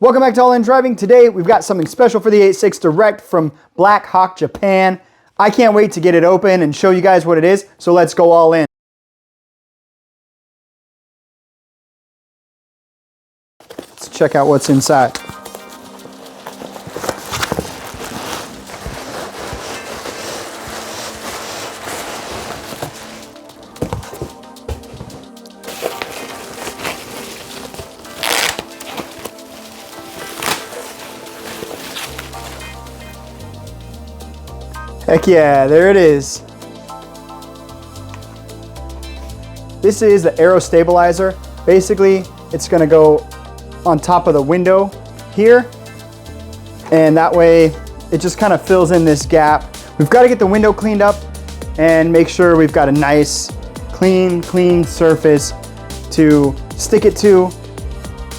Welcome back to All In Driving. Today we've got something special for the 86 direct from Black Hawk, Japan. I can't wait to get it open and show you guys what it is, so let's go all in. Let's check out what's inside. Heck yeah, there it is. This is the Aero Stabilizer. Basically, it's gonna go on top of the window here, and that way it just kind of fills in this gap. We've got to get the window cleaned up and make sure we've got a nice, clean surface to stick it to.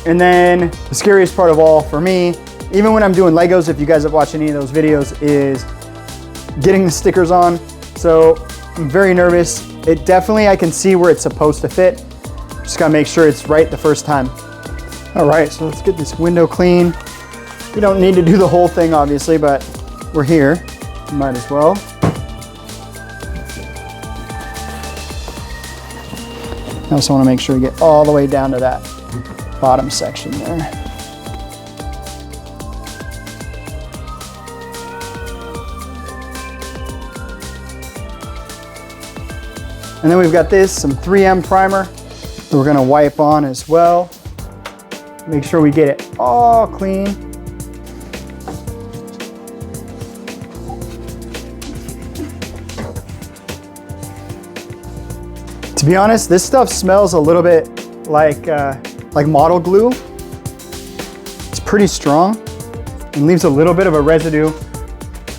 And then the scariest part of all for me, even when I'm doing Legos, if you guys have watched any of those videos, is getting the stickers on. So I'm very nervous. It definitely, I can see where it's supposed to fit. Just gotta make sure it's right the first time. All right, so let's get this window clean. We don't need to do the whole thing, obviously, but we're here. Might as well. I also wanna make sure we get all the way down to that bottom section there. And then we've got some 3M primer that we're gonna wipe on as well. Make sure we get it all clean. To be honest, this stuff smells a little bit like model glue. It's pretty strong and leaves a little bit of a residue.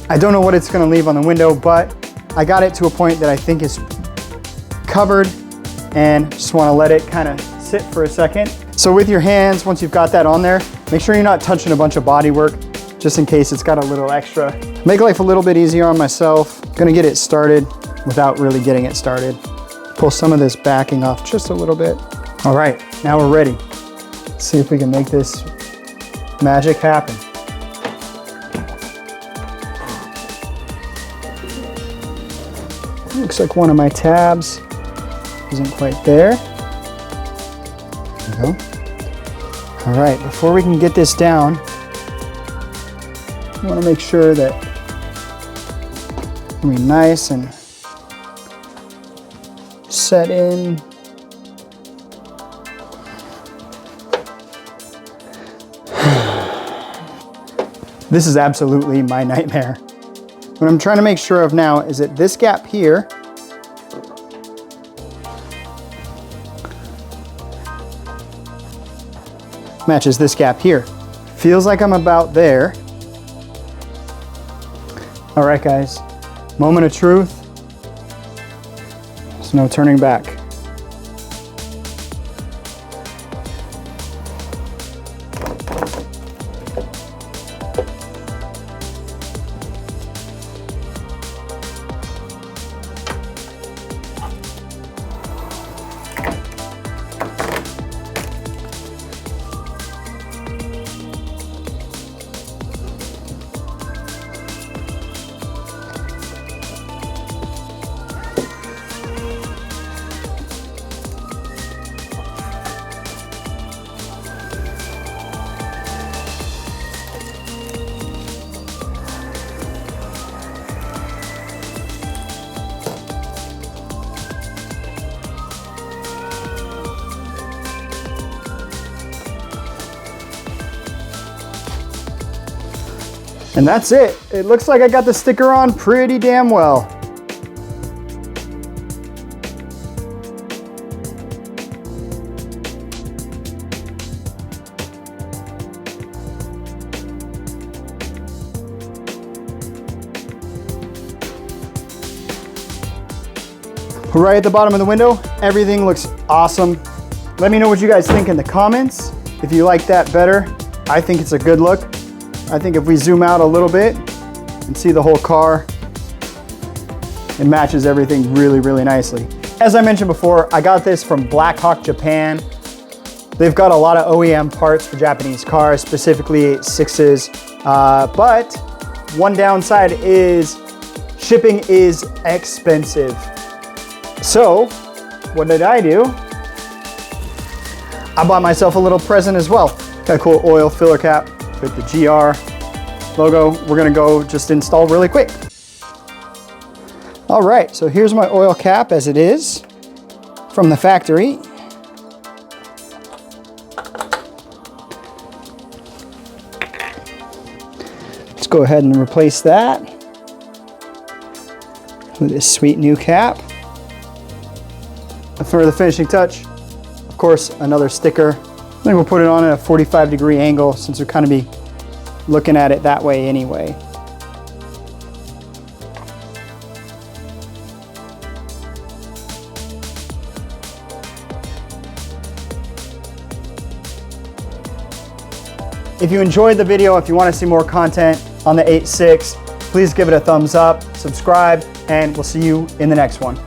I don't know what it's gonna leave on the window, but I got it to a point that I think is covered and just want to let it kind of sit for a second. So with your hands, once you've got that on there, make sure you're not touching a bunch of body work, just in case it's got a little extra. Make life a little bit easier on myself. Gonna get it started without really getting it started. Pull some of this backing off just a little bit. All right, now we're ready. Let's see if we can make this magic happen. Looks like one of my tabs isn't quite there. There we go. All right, before we can get this down, I want to make sure that we're nice and set in. This is absolutely my nightmare. What I'm trying to make sure of now is that this gap here matches this gap here. Feels like I'm about there. All right, guys, moment of truth. There's no turning back. And that's it. It looks like I got the sticker on pretty damn well. Right at the bottom of the window, everything looks awesome. Let me know what you guys think in the comments. If you like that better, I think it's a good look. I think if we zoom out a little bit and see the whole car, it matches everything really, really nicely. As I mentioned before, I got this from Black Hawk, Japan. They've got a lot of OEM parts for Japanese cars, specifically 86s, but one downside is shipping is expensive. So what did I do? I bought myself a little present as well. Got a cool oil filler cap with the GR logo. We're gonna go just install really quick. All right, so here's my oil cap as it is from the factory. Let's go ahead and replace that with this sweet new cap. And for the finishing touch, of course, another sticker. I think we'll put it on at a 45-degree angle since we'll kind of be looking at it that way anyway. If you enjoyed the video, if you want to see more content on the 86, please give it a thumbs up, subscribe, and we'll see you in the next one.